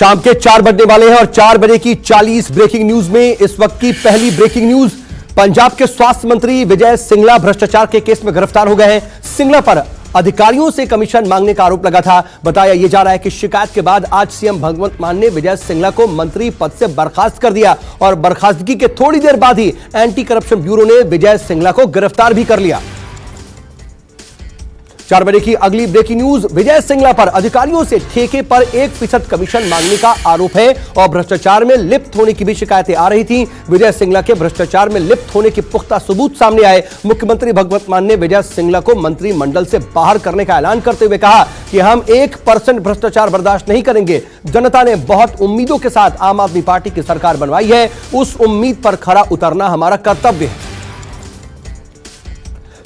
शाम के 4 बजने वाले हैं और 4 बजे की 40 ब्रेकिंग न्यूज में इस वक्त की पहली ब्रेकिंग न्यूज। पंजाब के स्वास्थ्य मंत्री विजय सिंगला भ्रष्टाचार के केस में गिरफ्तार हो गए हैं। सिंगला पर अधिकारियों से कमीशन मांगने का आरोप लगा था। बताया यह जा रहा है कि शिकायत के बाद आज सीएम भगवंत मान ने विजय सिंगला को मंत्री पद से बर्खास्त कर दिया और बर्खास्तगी के थोड़ी देर बाद ही एंटी करप्शन ब्यूरो ने विजय सिंगला को गिरफ्तार भी कर लिया। 4 बजे की अगली ब्रेकिंग न्यूज। विजय सिंगला पर अधिकारियों से ठेके पर 1% कमीशन मांगने का आरोप है और भ्रष्टाचार में लिप्त होने की भी शिकायतें आ रही थी। विजय सिंगला के भ्रष्टाचार में लिप्त होने के पुख्ता सबूत सामने आए। मुख्यमंत्री भगवंत मान ने विजय सिंगला को मंत्रिमंडल से बाहर करने का ऐलान करते हुए कहा कि हम 1% भ्रष्टाचार बर्दाश्त नहीं करेंगे। जनता ने बहुत उम्मीदों के साथ आम आदमी पार्टी की सरकार बनवाई है, उस उम्मीद पर खरा उतरना हमारा कर्तव्य है।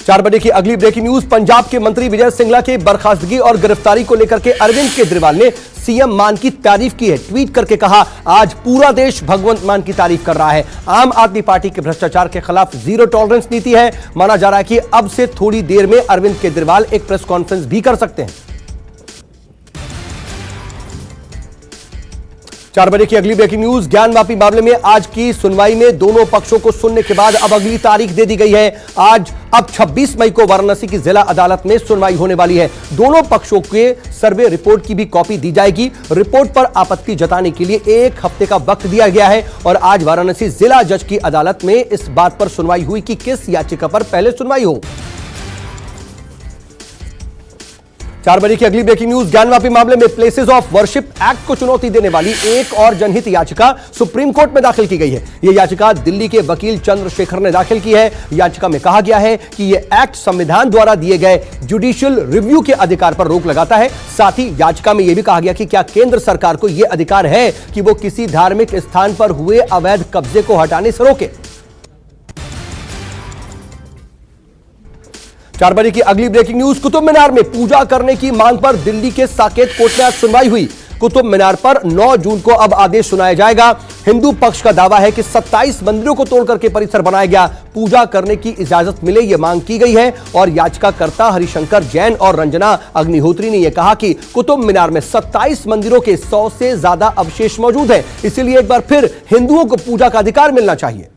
4 बजे की अगली ब्रेकिंग न्यूज। पंजाब के मंत्री विजय सिंगला के बर्खास्तगी और गिरफ्तारी को लेकर के अरविंद केजरीवाल ने सीएम मान की तारीफ की है। ट्वीट करके कहा, आज पूरा देश भगवंत मान की तारीफ कर रहा है। आम आदमी पार्टी के भ्रष्टाचार के खिलाफ जीरो टॉलरेंस नीति है। माना जा रहा है कि अब से थोड़ी देर में अरविंद केजरीवाल एक प्रेस कॉन्फ्रेंस भी कर सकते हैं। 4 बजे की अगली ब्रेकिंग न्यूज। ज्ञानवापी मामले में आज की सुनवाई में दोनों पक्षों को सुनने के बाद अब अगली तारीख दे दी गई है। अब 26 मई को वाराणसी की जिला अदालत में सुनवाई होने वाली है। दोनों पक्षों के सर्वे रिपोर्ट की भी कॉपी दी जाएगी। रिपोर्ट पर आपत्ति जताने के लिए 1 हफ्ते का वक्त दिया गया है और आज वाराणसी जिला जज की अदालत में इस बात पर सुनवाई हुई कि किस याचिका पर पहले सुनवाई हो। 4 बजे की अगली ब्रेकिंग न्यूज। ज्ञानवापी मामले में प्लेसेस ऑफ वर्शिप एक्ट को चुनौती देने वाली एक और जनहित याचिका सुप्रीम कोर्ट में दाखिल की गई है। यह याचिका दिल्ली के वकील चंद्रशेखर ने दाखिल की है। याचिका में कहा गया है कि यह एक्ट संविधान द्वारा दिए गए जुडिशियल रिव्यू के अधिकार पर रोक लगाता है। साथ ही याचिका में यह भी कहा गया कि क्या केंद्र सरकार को यह अधिकार है कि वो किसी धार्मिक स्थान पर हुए अवैध कब्जे को हटाने से रोके। 4 बजे की अगली ब्रेकिंग न्यूज। कुतुब मीनार में पूजा करने की मांग पर दिल्ली के साकेत कोर्ट में आज सुनवाई हुई। कुतुब मीनार पर 9 जून को अब आदेश सुनाया जाएगा। हिंदू पक्ष का दावा है कि 27 मंदिरों को तोड़कर के परिसर बनाया गया, पूजा करने की इजाजत मिले यह मांग की गई है और याचिकाकर्ता हरिशंकर जैन और रंजना अग्निहोत्री ने यह कहा कि कुतुब मीनार में 27 मंदिरों के 100 से ज्यादा अवशेष मौजूद हैं, इसलिए एक बार फिर हिंदुओं को पूजा का अधिकार मिलना चाहिए।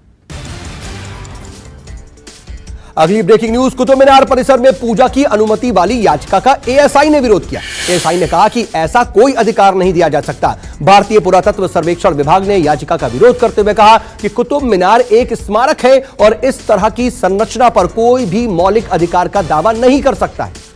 अगली ब्रेकिंग न्यूज। कुतुब मीनार परिसर में पूजा की अनुमति वाली याचिका का एएसआई ने विरोध किया। एएसआई ने कहा कि ऐसा कोई अधिकार नहीं दिया जा सकता। भारतीय पुरातत्व सर्वेक्षण विभाग ने याचिका का विरोध करते हुए कहा कि कुतुब मीनार एक स्मारक है और इस तरह की संरचना पर कोई भी मौलिक अधिकार का दावा नहीं कर सकता है।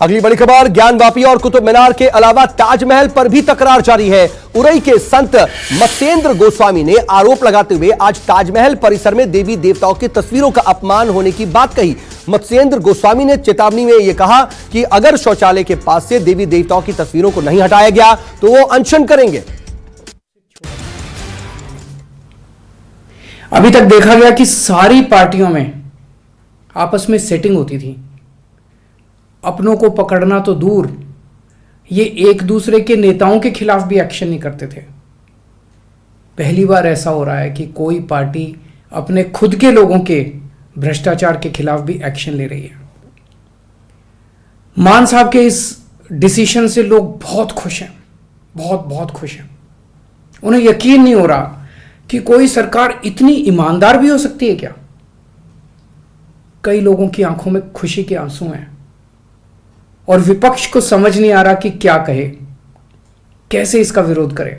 अगली बड़ी खबर। ज्ञानवापी और कुतुब मीनार के अलावा ताजमहल पर भी तकरार जारी है। उरई के संत मत्स्येंद्र गोस्वामी ने आरोप लगाते हुए आज ताजमहल परिसर में देवी देवताओं की तस्वीरों का अपमान होने की बात कही। मत्स्येंद्र गोस्वामी ने चेतावनी में यह कहा कि अगर शौचालय के पास से देवी देवताओं की तस्वीरों को नहीं हटाया गया तो वो अनशन करेंगे। अभी तक देखा गया कि सारी पार्टियों में आपस में सेटिंग होती थी। अपनों को पकड़ना तो दूर, ये एक दूसरे के नेताओं के खिलाफ भी एक्शन नहीं करते थे। पहली बार ऐसा हो रहा है कि कोई पार्टी अपने खुद के लोगों के भ्रष्टाचार के खिलाफ भी एक्शन ले रही है। मान साहब के इस डिसीजन से लोग बहुत खुश हैं, बहुत खुश हैं। उन्हें यकीन नहीं हो रहा कि कोई सरकार इतनी ईमानदार भी हो सकती है क्या। कई लोगों की आंखों में खुशी के आंसू हैं और विपक्ष को समझ नहीं आ रहा कि क्या कहे, कैसे इसका विरोध करे।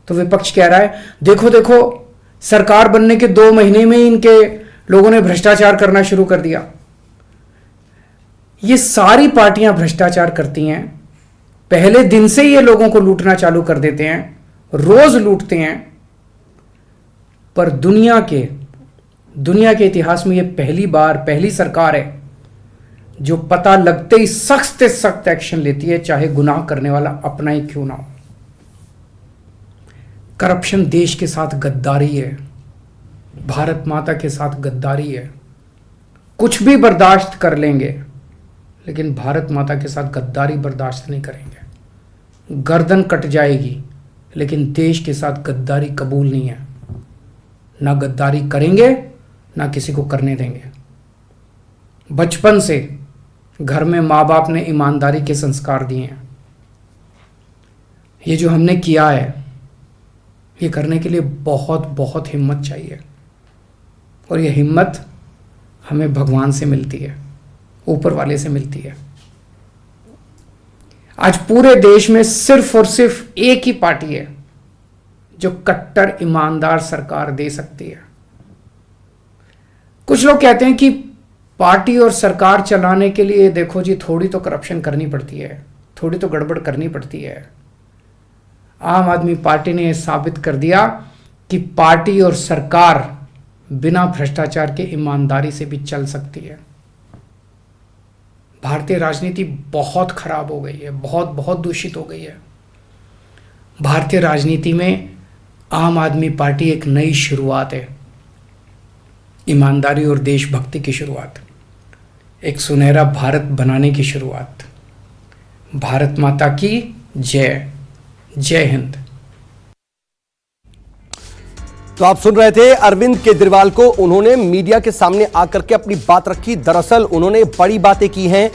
तो विपक्ष कह रहा है, देखो देखो सरकार बनने के 2 महीने में ही इनके लोगों ने भ्रष्टाचार करना शुरू कर दिया। ये सारी पार्टियां भ्रष्टाचार करती हैं, पहले दिन से ये लोगों को लूटना चालू कर देते हैं, रोज लूटते हैं। पर दुनिया के इतिहास में ये पहली सरकार है जो पता लगते ही सख्त से सख्त एक्शन लेती है, चाहे गुनाह करने वाला अपना ही क्यों ना हो। करप्शन देश के साथ गद्दारी है, भारत माता के साथ गद्दारी है। कुछ भी बर्दाश्त कर लेंगे लेकिन भारत माता के साथ गद्दारी बर्दाश्त नहीं करेंगे। गर्दन कट जाएगी लेकिन देश के साथ गद्दारी कबूल नहीं है। ना गद्दारी करेंगे ना किसी को करने देंगे। बचपन से घर में माँ बाप ने ईमानदारी के संस्कार दिए हैं। ये जो हमने किया है, ये करने के लिए बहुत बहुत हिम्मत चाहिए, और ये हिम्मत हमें भगवान से मिलती है, ऊपर वाले से मिलती है। आज पूरे देश में सिर्फ और सिर्फ एक ही पार्टी है जो कट्टर ईमानदार सरकार दे सकती है। कुछ लोग कहते हैं कि पार्टी और सरकार चलाने के लिए देखो जी, थोड़ी तो करप्शन करनी पड़ती है, थोड़ी तो गड़बड़ करनी पड़ती है। आम आदमी पार्टी ने यह साबित कर दिया कि पार्टी और सरकार बिना भ्रष्टाचार के ईमानदारी से भी चल सकती है। भारतीय राजनीति बहुत खराब हो गई है, बहुत बहुत दूषित हो गई है। भारतीय राजनीति में आम आदमी पार्टी एक नई शुरुआत है, ईमानदारी और देशभक्ति की शुरुआत, एक सुनहरा भारत बनाने की शुरुआत। भारत माता की जय, जय हिंद। तो आप सुन रहे थे अरविंद केजरीवाल को। उन्होंने मीडिया के सामने आकर के अपनी बात रखी। दरअसल उन्होंने बड़ी बातें की हैं।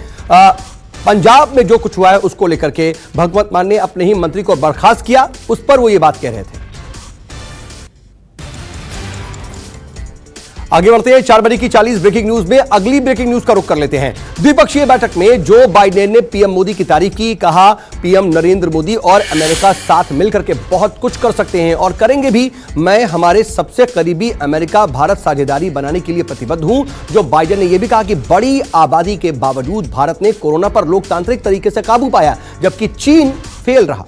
पंजाब में जो कुछ हुआ है उसको लेकर के भगवंत मान ने अपने ही मंत्री को बर्खास्त किया, उस पर वो ये बात कह रहे थे। आगे बढ़ते हैं 4 बजे की 40 ब्रेकिंग न्यूज में। अगली ब्रेकिंग न्यूज का रुख कर लेते हैं। द्विपक्षीय बैठक में जो बाइडेन ने पीएम मोदी की तारीफ की। कहा पीएम नरेंद्र मोदी और अमेरिका साथ मिलकर के बहुत कुछ कर सकते हैं और करेंगे भी। मैं हमारे सबसे करीबी अमेरिका भारत साझेदारी बनाने के लिए प्रतिबद्ध हूं। जो बाइडेन ने यह भी कहा कि बड़ी आबादी के बावजूद भारत ने कोरोना पर लोकतांत्रिक तरीके से काबू पाया, जबकि चीन फेल रहा।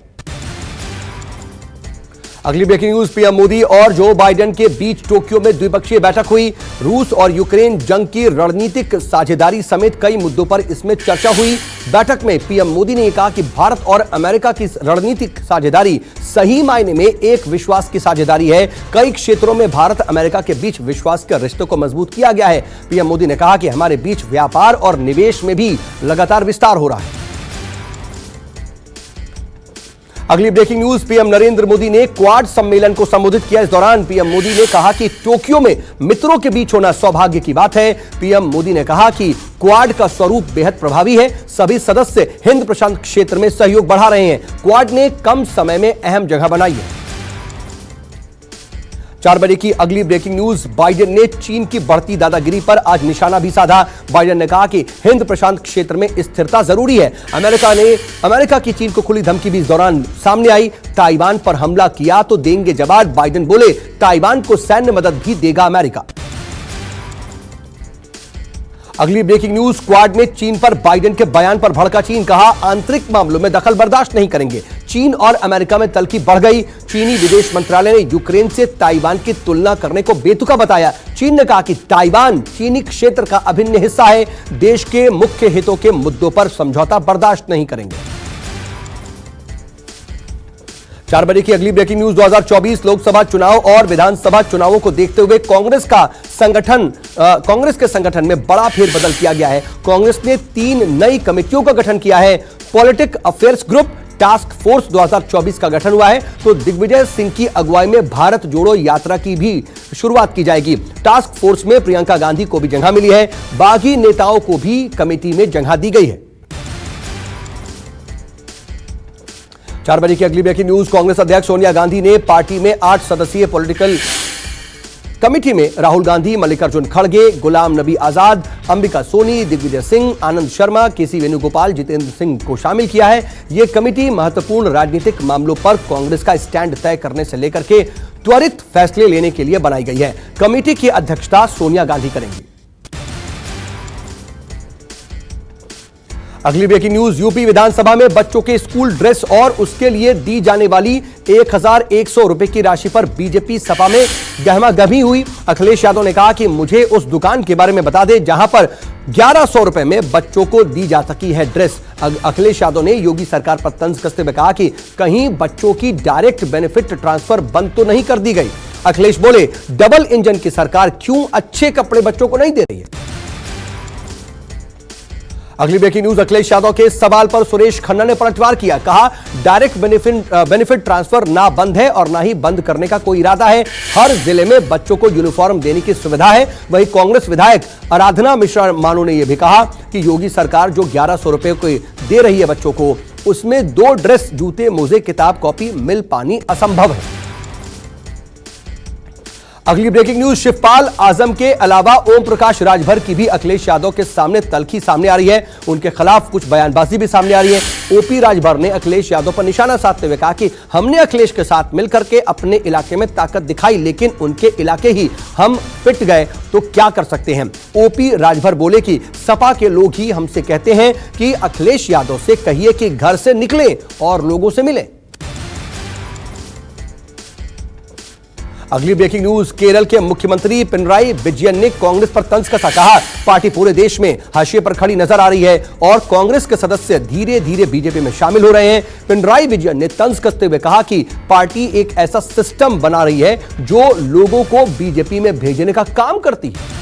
अगली ब्रेकिंग न्यूज, पीएम मोदी और जो बाइडेन के बीच टोक्यो में द्विपक्षीय बैठक हुई। रूस और यूक्रेन जंग की रणनीतिक साझेदारी समेत कई मुद्दों पर इसमें चर्चा हुई। बैठक में पीएम मोदी ने कहा कि भारत और अमेरिका की रणनीतिक साझेदारी सही मायने में एक विश्वास की साझेदारी है। कई क्षेत्रों में भारत अमेरिका के बीच विश्वास के रिश्तों को मजबूत किया गया है। पीएम मोदी ने कहा कि हमारे बीच व्यापार और निवेश में भी लगातार विस्तार हो रहा है। अगली breaking news, PM Narendra Modi ने क्वाड सम्मेलन को संबोधित किया। इस दौरान पीएम मोदी ने कहा कि टोक्यो में मित्रों के बीच होना सौभाग्य की बात है। पीएम मोदी ने कहा कि क्वाड का स्वरूप बेहद प्रभावी है। सभी सदस्य हिंद प्रशांत क्षेत्र में सहयोग बढ़ा रहे हैं। क्वाड ने कम समय में अहम जगह बनाई है। 4 बजे की अगली ब्रेकिंग न्यूज, बाइडेन ने चीन की बढ़ती दादागिरी पर आज निशाना भी साधा। बाइडेन ने कहा कि हिंद प्रशांत क्षेत्र में स्थिरता जरूरी है। अमेरिका की चीन को खुली धमकी भी इस दौरान सामने आई। ताइवान पर हमला किया तो देंगे जवाब, बाइडेन बोले। ताइवान को सैन्य मदद भी देगा अमेरिका। अगली ब्रेकिंग न्यूज, क्वाड में चीन पर बाइडेन के बयान पर भड़का चीन। कहा आंतरिक मामलों में दखल बर्दाश्त नहीं करेंगे। चीन और अमेरिका में तल्खी बढ़ गई। चीनी विदेश मंत्रालय ने यूक्रेन से ताइवान की तुलना करने को बेतुका बताया। चीन ने कहा कि ताइवान चीनी क्षेत्र का अभिन्न हिस्सा है। देश के मुख्य हितों के मुद्दों पर समझौता बर्दाश्त नहीं करेंगे। 4 बजे की अगली ब्रेकिंग न्यूज, 2024 लोकसभा चुनाव और विधानसभा चुनावों को देखते हुए कांग्रेस के संगठन में बड़ा फेरबदल किया गया है। कांग्रेस ने 3 नई कमेटियों का गठन किया है। Politic affairs group task force 2024 का गठन हुआ है। तो दिग्विजय सिंह की अगुवाई में भारत जोड़ो यात्रा की भी शुरुआत की जाएगी। टास्क फोर्स में प्रियंका गांधी को भी जगह मिली है। बागी नेताओं को भी कमेटी में जगह दी गई है। 4 बजे की अगली ब्रेकिंग न्यूज, कांग्रेस अध्यक्ष सोनिया गांधी ने पार्टी में 8 सदस्यीय पॉलिटिकल कमेटी में राहुल गांधी, मल्लिकार्जुन खड़गे, गुलाम नबी आजाद, अंबिका सोनी, दिग्विजय सिंह, आनंद शर्मा, केसी वेणुगोपाल, जितेंद्र सिंह को शामिल किया है। यह कमेटी महत्वपूर्ण राजनीतिक मामलों पर कांग्रेस का स्टैंड तय करने से लेकर के त्वरित फैसले लेने के लिए बनाई गई है। कमेटी की अध्यक्षता सोनिया गांधी करेंगी। अगली ब्रेकिंग न्यूज, यूपी विधानसभा में बच्चों के स्कूल ड्रेस और उसके लिए दी जाने वाली 1100 रुपए की राशि पर बीजेपी सपा में गहमागहमी हुई। अखिलेश यादव ने कहा कि मुझे उस दुकान के बारे में बता दे जहां पर 1100 रुपए में बच्चों को दी जा सकी है ड्रेस। अखिलेश यादव ने योगी सरकार पर तंज कसते हुए कहा कि कहीं बच्चों की डायरेक्ट बेनिफिट ट्रांसफर बंद तो नहीं कर दी गई। अखिलेश बोले, डबल इंजन की सरकार क्यों अच्छे कपड़े बच्चों को नहीं दे रही है। अगली ब्रेकिंग न्यूज, अखिलेश यादव के सवाल पर सुरेश खन्ना ने पलटवार किया। कहा, डायरेक्ट बेनिफिट ट्रांसफर ना बंद है और ना ही बंद करने का कोई इरादा है। हर जिले में बच्चों को यूनिफॉर्म देने की सुविधा है। वहीं कांग्रेस विधायक आराधना मिश्रा मानू ने यह भी कहा कि योगी सरकार जो 1100 रुपए को दे रही है बच्चों को, उसमें 2 ड्रेस, जूते, मोजे, किताब, कॉपी, मिल पानी असंभव है। अगली ब्रेकिंग न्यूज, शिवपाल आजम के अलावा ओम प्रकाश राजभर की भी अखिलेश यादव के सामने तल्खी सामने आ रही है। उनके खिलाफ कुछ बयानबाजी भी सामने आ रही है। ओपी राजभर ने अखिलेश यादव पर निशाना साधते हुए कहा कि हमने अखिलेश के साथ मिलकर के अपने इलाके में ताकत दिखाई, लेकिन उनके इलाके ही हम पिट गए तो क्या कर सकते हैं। ओपी राजभर बोले कि सपा के लोग ही हमसे कहते हैं कि अखिलेश यादव से कहिए कि घर से निकले और लोगों से मिले। अगली ब्रेकिंग न्यूज, केरल के मुख्यमंत्री पिनराई विजयन ने कांग्रेस पर तंज कसा। कहा, पार्टी पूरे देश में हाशिए पर खड़ी नजर आ रही है और कांग्रेस के सदस्य धीरे धीरे बीजेपी में शामिल हो रहे हैं। पिनराई विजयन ने तंज कसते हुए कहा कि पार्टी एक ऐसा सिस्टम बना रही है जो लोगों को बीजेपी में भेजने का काम करती है।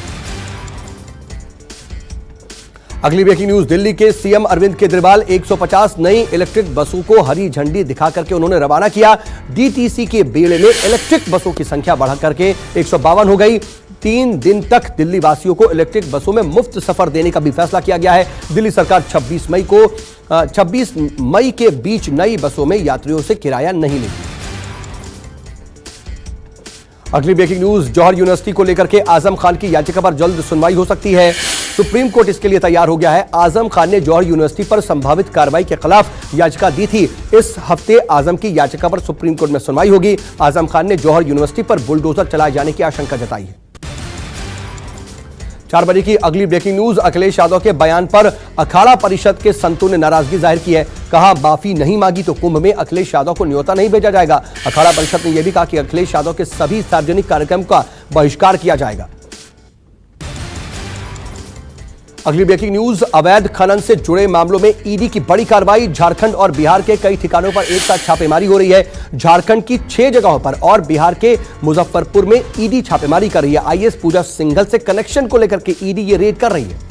अगली ब्रेकिंग न्यूज, दिल्ली के सीएम अरविंद केजरीवाल 150 नई इलेक्ट्रिक बसों को हरी झंडी दिखाकर के उन्होंने रवाना किया। डीटीसी के बेड़े में इलेक्ट्रिक बसों की संख्या बढ़कर के 152 हो गई। 3 दिन तक दिल्ली वासियों को इलेक्ट्रिक बसों में मुफ्त सफर देने का भी फैसला किया गया है। दिल्ली सरकार 26 मई के बीच नई बसों में यात्रियों से किराया नहीं लेगी। अगली ब्रेकिंग न्यूज, जौहर यूनिवर्सिटी को लेकर के आजम खान की याचिका पर जल्द सुनवाई हो सकती है। सुप्रीम कोर्ट इसके लिए तैयार हो गया है। आजम खान ने जौहर यूनिवर्सिटी पर संभावित कार्रवाई के खिलाफ याचिका दी थी। इस हफ्ते आजम की याचिका पर सुप्रीम कोर्ट में सुनवाई होगी। आजम खान ने जौहर यूनिवर्सिटी पर बुलडोजर चलाए जाने की आशंका जताई है। 4 बजे की अगली ब्रेकिंग न्यूज, अखिलेश यादव के बयान पर अखाड़ा परिषद के संतों ने नाराजगी जाहिर की है। कहा, माफी नहीं मांगी तो कुंभ में अखिलेश यादव को न्योता नहीं भेजा जाएगा। अखाड़ा परिषद ने यह भी कहा कि अखिलेश यादव के सभी सार्वजनिक कार्यक्रम का बहिष्कार किया जाएगा। अगली ब्रेकिंग न्यूज, अवैध खनन से जुड़े मामलों में ईडी की बड़ी कार्रवाई। झारखंड और बिहार के कई ठिकानों पर एक साथ छापेमारी हो रही है। झारखंड की 6 जगहों पर और बिहार के मुजफ्फरपुर में ईडी छापेमारी कर रही है। आईएएस पूजा सिंघल से कनेक्शन को लेकर के ईडी ये रेड कर रही है।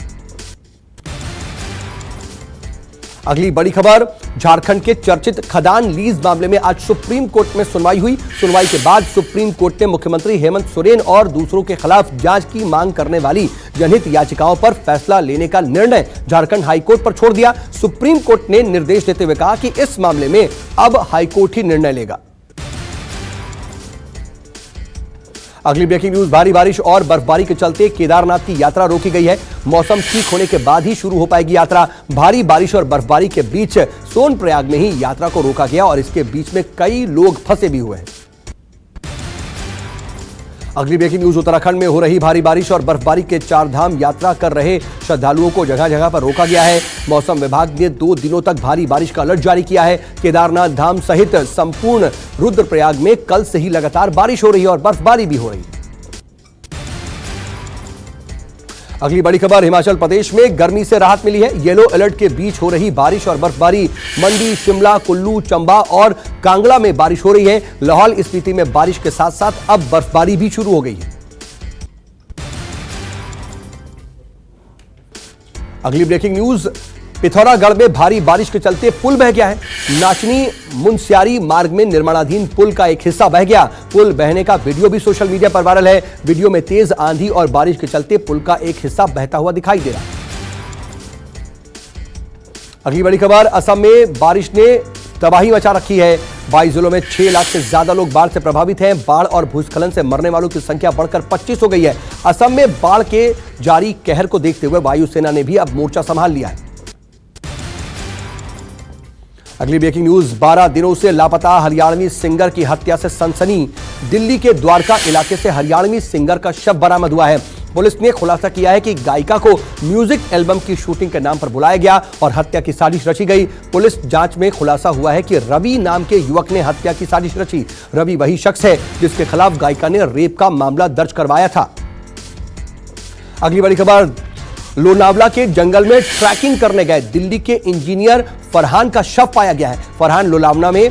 अगली बड़ी खबर, झारखंड के चर्चित खदान लीज मामले में आज सुप्रीम कोर्ट में सुनवाई हुई। सुनवाई के बाद सुप्रीम कोर्ट ने मुख्यमंत्री हेमंत सोरेन और दूसरों के खिलाफ जांच की मांग करने वाली जनहित याचिकाओं पर फैसला लेने का निर्णय झारखंड हाईकोर्ट पर छोड़ दिया। सुप्रीम कोर्ट ने निर्देश देते हुए कहा कि इस मामले में अब हाईकोर्ट ही निर्णय लेगा। अगली ब्रेकिंग न्यूज, भारी बारिश और बर्फबारी के चलते केदारनाथ की यात्रा रोकी गई है। मौसम ठीक होने के बाद ही शुरू हो पाएगी यात्रा। भारी बारिश और बर्फबारी के बीच सोनप्रयाग में ही यात्रा को रोका गया और इसके बीच में कई लोग फंसे भी हुए हैं। अगली ब्रेकिंग न्यूज, उत्तराखंड में हो रही भारी बारिश और बर्फबारी के 4 धाम यात्रा कर रहे श्रद्धालुओं को जगह जगह पर रोका गया है। मौसम विभाग ने 2 दिनों तक भारी बारिश का अलर्ट जारी किया है। केदारनाथ धाम सहित संपूर्ण रुद्रप्रयाग में कल से ही लगातार बारिश हो रही है और बर्फबारी भी हो रही है। अगली बड़ी खबर, हिमाचल प्रदेश में गर्मी से राहत मिली है। येलो अलर्ट के बीच हो रही बारिश और बर्फबारी। मंडी, शिमला, कुल्लू, चंबा और कांगड़ा में बारिश हो रही है। लाहौल स्पीति में बारिश के साथ साथ अब बर्फबारी भी शुरू हो गई है। अगली ब्रेकिंग न्यूज, पिथौरागढ़ में भारी बारिश के चलते पुल बह गया है। नाचनी मुनस्यारी मार्ग में निर्माणाधीन पुल का एक हिस्सा बह गया। पुल बहने का वीडियो भी सोशल मीडिया पर वायरल है। वीडियो में तेज आंधी और बारिश के चलते पुल का एक हिस्सा बहता हुआ दिखाई दे रहा है। अगली बड़ी खबर, असम में बारिश ने तबाही मचा रखी है। 22 जिलों में 6 लाख से ज्यादा लोग बाढ़ से प्रभावित हैं। बाढ़ और भूस्खलन से मरने वालों की संख्या बढ़कर 25 हो गई है। असम में बाढ़ के जारी कहर को देखते हुए वायुसेना ने भी अब मोर्चा संभाल लिया है। अगली ब्रेकिंग न्यूज, 12 दिनों से लापता हरियाणवी सिंगर की हत्या से सनसनी। दिल्ली के द्वारका इलाके से हरियाणवी सिंगर का शव बरामद हुआ है। पुलिस ने खुलासा किया है कि गायिका को म्यूजिक एल्बम की शूटिंग के नाम पर बुलाया गया और हत्या की साजिश रची गई। पुलिस जांच में खुलासा हुआ है कि रवि नाम के युवक ने हत्या की साजिश रची। रवि वही शख्स है जिसके खिलाफ गायिका ने रेप का मामला दर्ज करवाया था। अगली बड़ी खबर, लोनावला के जंगल में ट्रैकिंग करने गए दिल्ली के इंजीनियर फरहान का शव पाया गया है। फरहान लोनावला में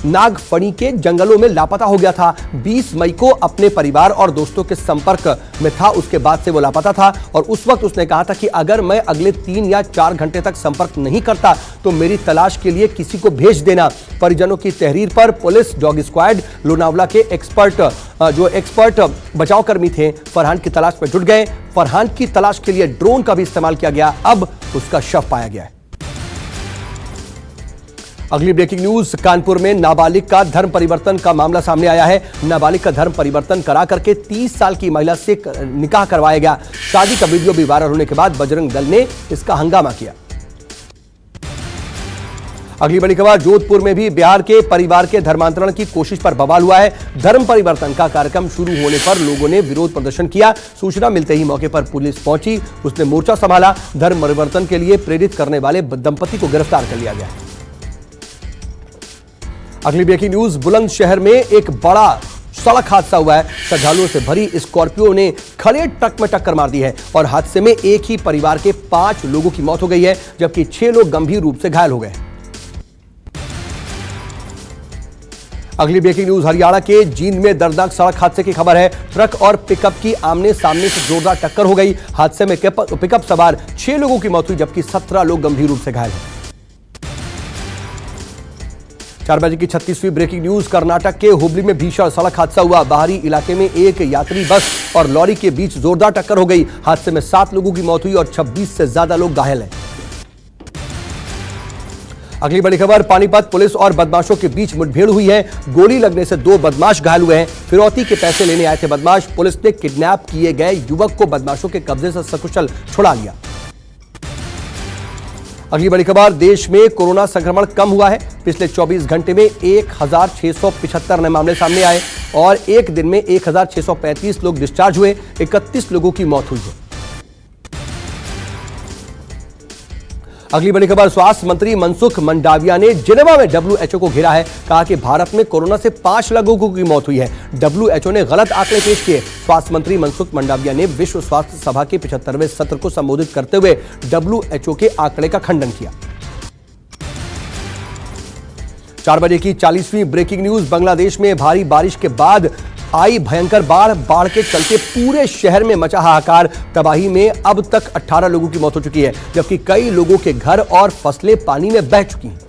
नागफणी के जंगलों में लापता हो गया था। 20 मई को अपने परिवार और दोस्तों के संपर्क में था, उसके बाद से वो लापता था और उस वक्त उसने कहा था कि अगर मैं अगले 3 या 4 घंटे तक संपर्क नहीं करता तो मेरी तलाश के लिए किसी को भेज देना। परिजनों की तहरीर पर पुलिस, डॉग स्क्वाड, लोनावला के एक्सपर्ट बचाव कर्मी थे, फरहान की तलाश में जुट गए। फरहान की तलाश के लिए ड्रोन का भी इस्तेमाल किया गया। अब उसका शव पाया गया है। अगली ब्रेकिंग न्यूज, कानपुर में नाबालिग का धर्म परिवर्तन का मामला सामने आया है। नाबालिग का धर्म परिवर्तन करा करके 30 साल की महिला से निकाह करवाया गया। शादी का वीडियो भी वायरल होने के बाद बजरंग दल ने इसका हंगामा किया। अगली बड़ी खबर, जोधपुर में भी बिहार के परिवार के धर्मांतरण की कोशिश पर बवाल हुआ है। धर्म परिवर्तन का कार्यक्रम शुरू होने पर लोगों ने विरोध प्रदर्शन किया। सूचना मिलते ही मौके पर पुलिस पहुंची, उसने मोर्चा संभाला। धर्म परिवर्तन के लिए प्रेरित करने वाले दंपति को गिरफ्तार कर लिया गया। अगली ब्रेकिंग न्यूज, बुलंदशहर में एक बड़ा सड़क हादसा हुआ है। श्रद्धालुओं से भरी स्कॉर्पियो ने खड़े ट्रक में टक्कर मार दी है और हादसे में एक ही परिवार के 5 लोगों की मौत हो गई है, जबकि 6 लोग गंभीर रूप से घायल हो गए। अगली ब्रेकिंग न्यूज, हरियाणा के जींद में दर्दनाक सड़क हादसे की खबर है। ट्रक और पिकअप की आमने सामने से जोरदार टक्कर हो गई। हादसे में पिकअप सवार 6 लोगों की मौत हुई, जबकि 17 लोग गंभीर रूप से घायल हैं। 4 बजे की 36वीं ब्रेकिंग न्यूज, कर्नाटक के हुबली में भीषण सड़क हादसा हुआ। बाहरी इलाके में एक यात्री बस और लॉरी के बीच जोरदार टक्कर हो गई। हादसे में 7 लोगों की मौत हुई और 26 से ज्यादा लोग घायल हैं। अगली बड़ी खबर, पानीपत पुलिस और बदमाशों के बीच मुठभेड़ हुई है। गोली लगने से 2 बदमाश घायल हुए हैं। फिरौती के पैसे लेने आए थे बदमाश। पुलिस ने किडनैप किए गए युवक को बदमाशों के कब्जे से सकुशल छुड़ा लिया। अगली बड़ी खबर, देश में कोरोना संक्रमण कम हुआ है। पिछले 24 घंटे में 1675 नए मामले सामने आए और एक दिन में 1635 लोग डिस्चार्ज हुए। 31 लोगों की मौत हुई है। अगली बड़ी खबर, स्वास्थ्य मंत्री मनसुख मंडाविया ने जिनेवा में WHO को घेरा है। कहा कि भारत में कोरोना से 5 लोगों की मौत हुई है। WHO ने गलत आंकड़े पेश किए। स्वास्थ्य मंत्री मनसुख मंडाविया ने विश्व स्वास्थ्य सभा के 75वें सत्र को संबोधित करते हुए WHO के आंकड़े का खंडन किया। 4 बजे की 40वीं ब्रेकिंग न्यूज, बांग्लादेश में भारी बारिश के बाद आई भयंकर बाढ़ के चलते पूरे शहर में मचा हाहाकार। तबाही में अब तक 18 लोगों की मौत हो चुकी है, जबकि कई लोगों के घर और फसलें पानी में बह चुकी हैं।